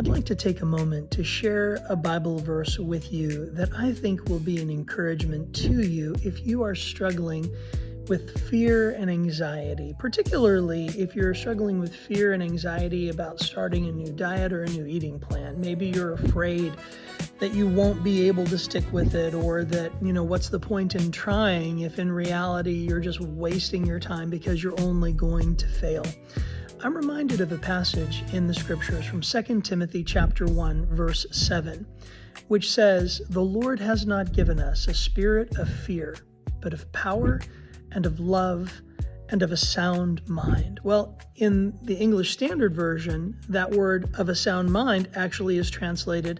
I'd like to take a moment to share a Bible verse with you that I think will be an encouragement to you if you are struggling with fear and anxiety, particularly if you're struggling with fear and anxiety about starting a new diet or a new eating plan. Maybe you're afraid that you won't be able to stick with it, or that, what's the point in trying if in reality you're just wasting your time because you're only going to fail. I'm reminded of a passage in the scriptures from 2 Timothy chapter 1, verse 7, which says, "The Lord has not given us a spirit of fear, but of power and of love and of a sound mind." Well, in the English Standard Version, that word of a sound mind actually is translated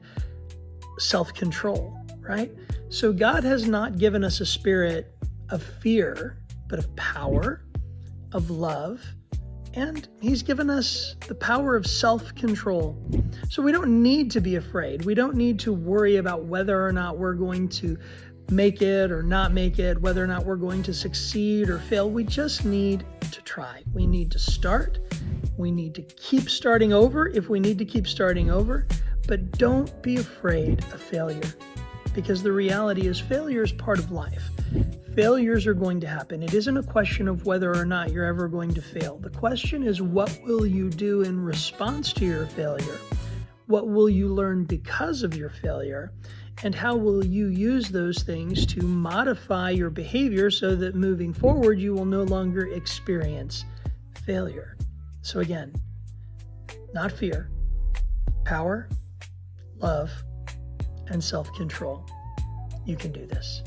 self-control, right? So God has not given us a spirit of fear, but of power, of love, and He's given us the power of self-control. So we don't need to be afraid. We don't need to worry about whether or not we're going to make it or not make it, whether or not we're going to succeed or fail. We just need to try. We need to start. We need to keep starting over if we need to keep starting over. But don't be afraid of failure, because the reality is failure is part of life. Failures are going to happen. It isn't a question of whether or not you're ever going to fail. The question is, what will you do in response to your failure? What will you learn because of your failure? And how will you use those things to modify your behavior so that moving forward you will no longer experience failure? So again, not fear, power, love, and self-control. You can do this.